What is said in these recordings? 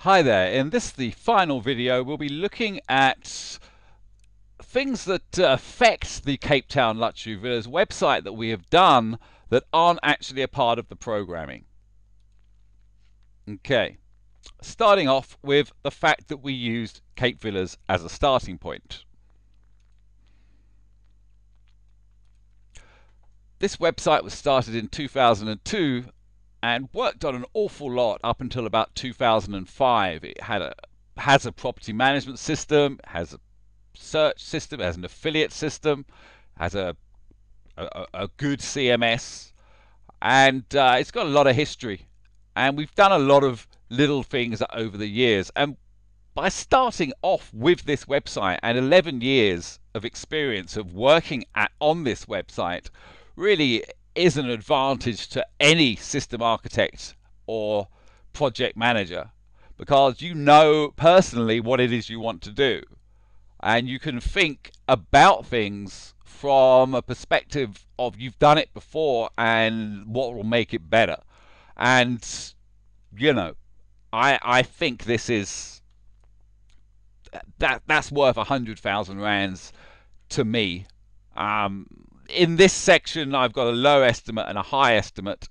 Hi there, in this the final video we'll be looking at things that affect the Cape Town Luxury Villas website that we have done that aren't actually a part of the programming. Okay, starting off with the fact that we used Cape Villas as a starting point. This website was started in 2002 and worked on an awful lot up until about 2005. It has a property management system, has a search system, has an affiliate system, has a good CMS, and it's got a lot of history. And we've done a lot of little things over the years. And by starting off with this website and 11 years of experience of working on this website really is an advantage to any system architect or project manager, because you know personally what it is you want to do and you can think about things from a perspective of you've done it before and what will make it better. And you know, I think this is that's worth 100,000 rands to me. In this section I've got a low estimate and a high estimate,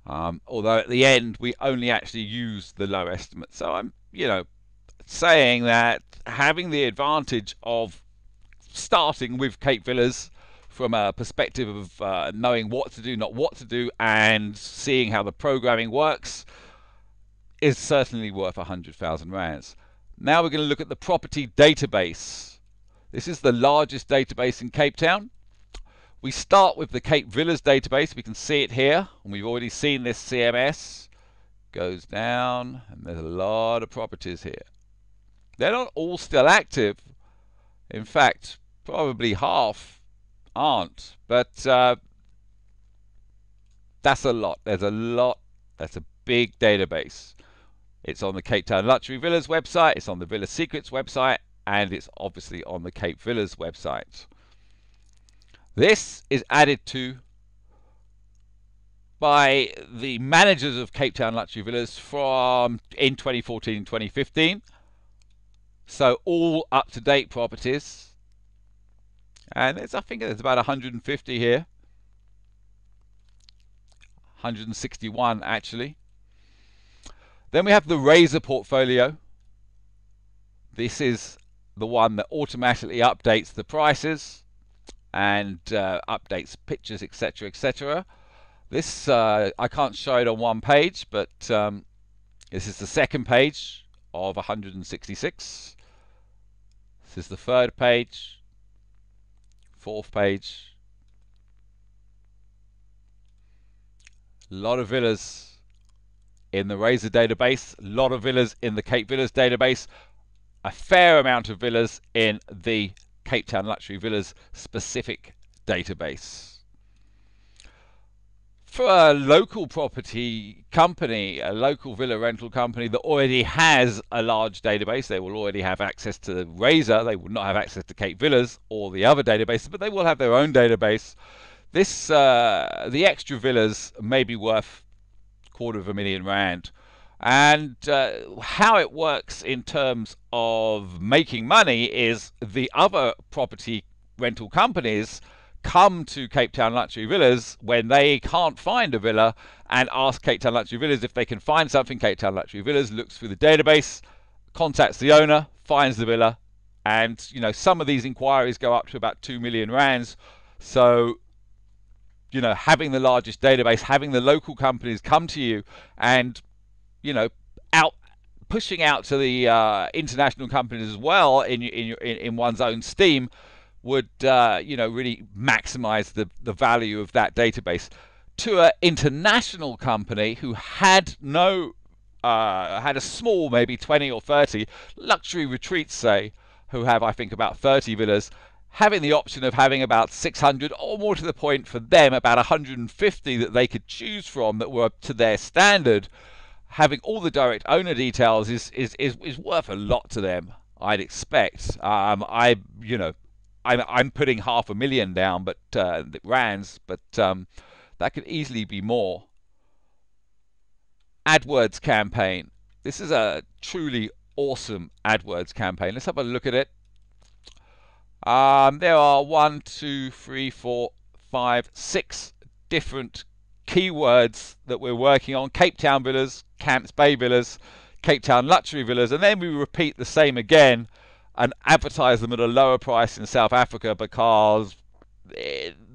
although at the end we only actually use the low estimate. So I'm saying that having the advantage of starting with Cape Villas from a perspective of knowing what to do, not what to do, and seeing how the programming works is certainly worth 100,000 rands. Now we're going to look at the property database. This is the largest database in Cape Town. We start with the Cape Villas database. We can see it here, and we've already seen this CMS. Goes down, and there's a lot of properties here. They're not all still active. In fact, probably half aren't. But that's a lot. There's a lot. That's a big database. It's on the Cape Town Luxury Villas website. It's on the Villa Secrets website, and it's obviously on the Cape Villas website. This is added to by the managers of Cape Town Luxury Villas in 2014 and 2015. So all up-to-date properties. And I think there's about 150 here. 161 actually. Then we have the Razor portfolio. This is the one that automatically updates the prices and updates pictures, etc., etc. This I can't show it on one page, but this is the second page of 166. This is the third page, fourth page. A lot of villas in the Razor database, a lot of villas in the Cape Villas database, a fair amount of villas in the Cape Town Luxury Villas specific database. For a local property company, a local villa rental company that already has a large database, they will already have access to the Razor. They will not have access to Cape Villas or the other databases, but they will have their own database. This, the extra villas may be worth £250,000 rand. And how it works in terms of making money is the other property rental companies come to Cape Town Luxury Villas when they can't find a villa and ask Cape Town Luxury Villas if they can find something. Cape Town Luxury Villas looks through the database, contacts the owner, finds the villa, and some of these inquiries go up to about 2 million rands. So having the largest database, having the local companies come to you and pushing out to the international companies as well in one's own steam would really maximize the value of that database. To an international company who had had a small, maybe 20 or 30 luxury retreats, say, who have I think about 30 villas, having the option of having about 600 or more to the point for them, about 150 that they could choose from that were to their standard, having all the direct owner details is worth a lot to them, I'd expect. I'm putting 500,000 down, but rands, but that could easily be more. AdWords campaign. This is a truly awesome AdWords campaign. Let's have a look at it. There are 1, 2, 3, 4, 5, 6 different keywords that we're working on. Cape Town villas, Camps Bay villas, Cape Town luxury villas, and then we repeat the same again and advertise them at a lower price in South Africa because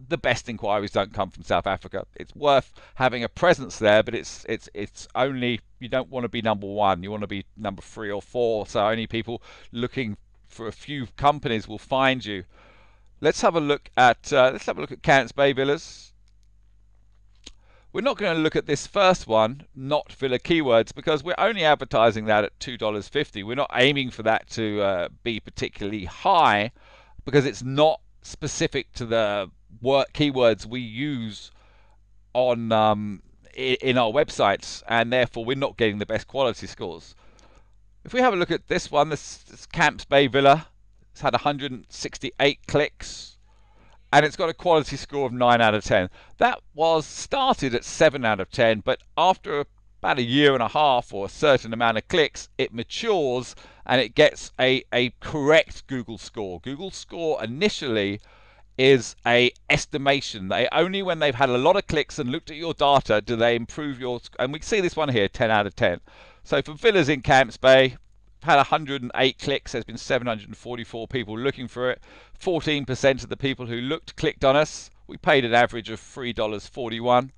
the best inquiries don't come from South Africa. It's worth having a presence there, but it's only, you don't want to be number 1, you want to be number 3 or 4, so only people looking for a few companies will find you. Let's have a look at Camps Bay villas. We're not going to look at this first one, not villa keywords, because we're only advertising that at $2.50. We're not aiming for that to be particularly high because it's not specific to the keywords we use on in our websites, and therefore we're not getting the best quality scores. If we have a look at this one, this Camps Bay villa, it's had 168 clicks. And it's got a quality score of 9 out of 10. That was started at 7 out of 10, but after about a year and a half or a certain amount of clicks, it matures and it gets a correct Google score. Google score initially is a estimation. They only, when they've had a lot of clicks and looked at your data, do they improve your, and we see this one here, 10 out of 10. So for villas in Camps Bay, had 108 clicks. There's been 744 people looking for it. 14% of the people who clicked on us. We paid an average of $3.41.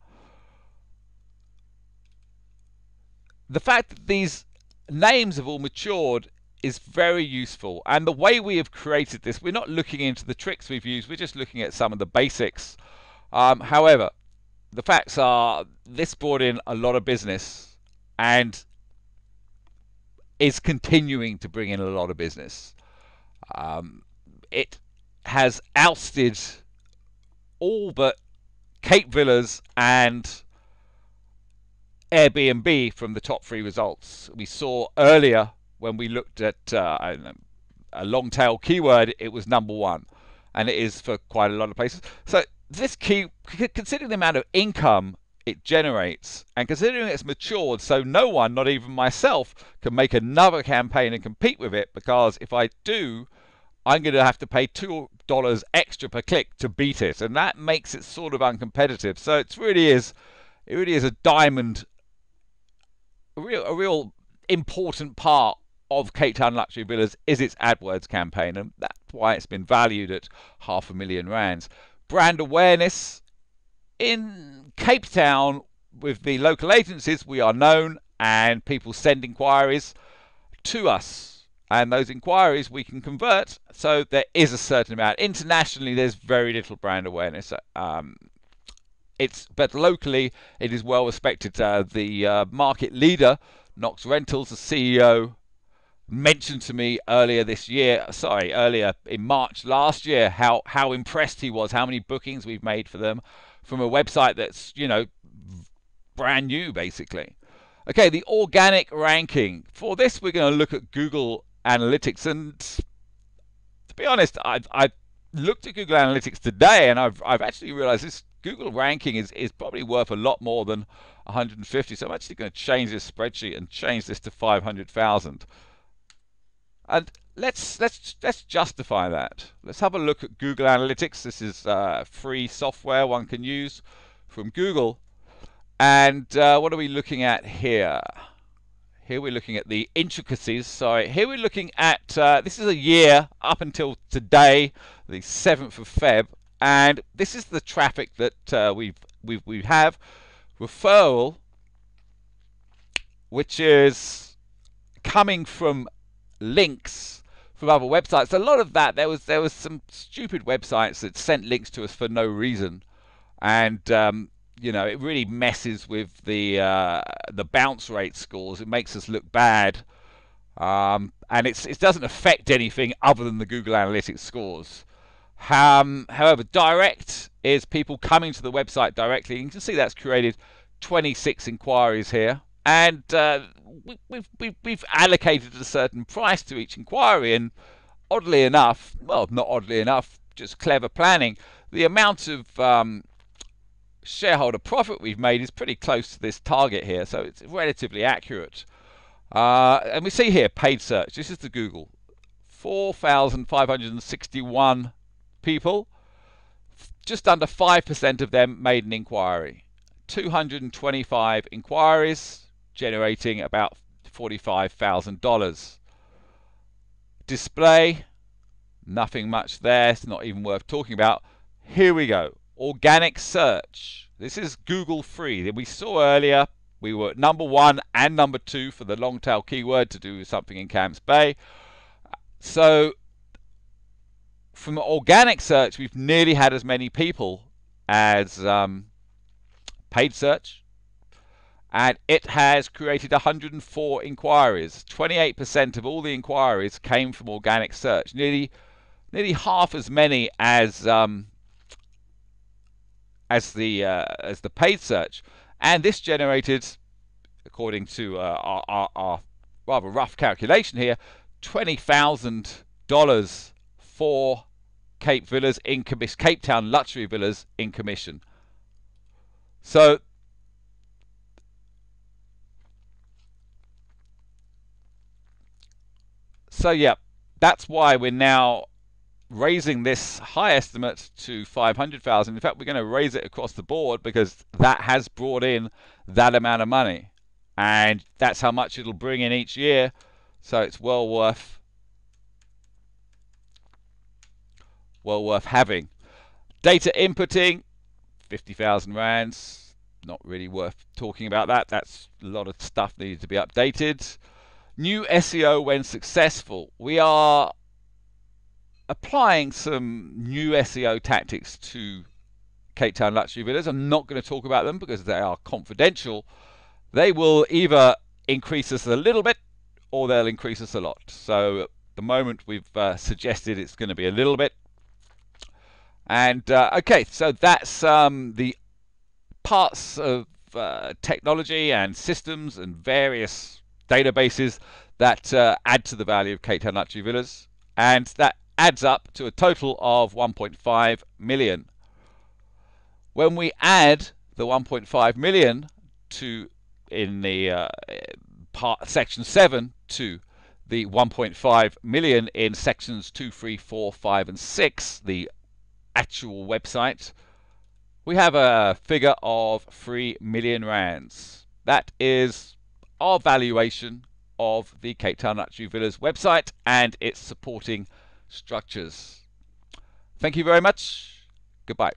The fact that these names have all matured is very useful, and the way we have created this, we're not looking into the tricks we've used, we're just looking at some of the basics. However, the facts are this brought in a lot of business and is continuing to bring in a lot of business. It has ousted all but Cape Villas and Airbnb from the top 3 results. We saw earlier when we looked at a long tail keyword, it was number 1, and it is for quite a lot of places. So this considering the amount of income it generates, and considering it's matured, so no one, not even myself, can make another campaign and compete with it, because if I do, I'm going to have to pay $2 extra per click to beat it, and that makes it sort of uncompetitive. So it really is a diamond, a real important part of Cape Town Luxury Villas is its AdWords campaign, and that's why it's been valued at R500,000. Brand awareness. In Cape Town, with the local agencies, we are known, and people send inquiries to us, and those inquiries we can convert, so there is a certain amount. Internationally, there's very little brand awareness. But locally, it is well respected. The market leader, Knox Rentals, the CEO, mentioned to me earlier in March last year, how impressed he was, how many bookings we've made for them from a website that's, brand new, basically. Okay, the organic ranking. For this, we're going to look at Google Analytics, and to be honest, I looked at Google Analytics today, and I've actually realized this Google ranking is probably worth a lot more than 150. So I'm actually going to change this spreadsheet and change this to 500,000. And let's justify that. Let's have a look at Google Analytics. This is free software one can use from Google. And what are we looking at here? Here we're looking at the intricacies. Sorry, here we're looking at this is a year up until today, the 7th of Feb, and this is the traffic that we have. Referral, which is coming from links from other websites. A lot of that, there was some stupid websites that sent links to us for no reason, and it really messes with the bounce rate scores. It makes us look bad, and it doesn't affect anything other than the Google Analytics scores. However, direct is people coming to the website directly. You can see that's created 26 inquiries here, and we've allocated a certain price to each inquiry, and oddly enough, well, not oddly enough, just clever planning, the amount of shareholder profit we've made is pretty close to this target here, so it's relatively accurate. And we see here paid search. This is the Google. 4,561 people. Just under 5% of them made an inquiry. 225 inquiries, generating about $45,000. Display, nothing much there. It's not even worth talking about. Here we go. Organic search. This is Google free. That we saw earlier. We were number 1 and number 2 for the long tail keyword to do something in Camps Bay. So from organic search, we've nearly had as many people as paid search, and it has created 104 inquiries. 28% of all the inquiries came from organic search, nearly half as many as the paid search. And this generated, according to our rather rough calculation here, $20,000 for Cape Town luxury villas in commission. So yeah, that's why we're now raising this high estimate to 500,000. In fact, we're going to raise it across the board because that has brought in that amount of money, and that's how much it'll bring in each year. So it's well worth having. Data inputting, 50,000 rands. Not really worth talking about that. That's a lot of stuff needed to be updated. New SEO when successful. We are applying some new SEO tactics to Cape Town luxury villas. I'm not going to talk about them because they are confidential. They will either increase us a little bit or they'll increase us a lot. So at the moment we've suggested it's going to be a little bit. And okay, so that's the parts of technology and systems and various databases that add to the value of Cape Town luxury villas, and that adds up to a total of 1.5 million. When we add the 1.5 million to in the section 7 to the 1.5 million in sections 2, 3, 4, 5 and 6, the actual website, we have a figure of 3 million rands. That is our valuation of the Cape Town Luxury Villas website and its supporting structures. Thank you very much. Goodbye.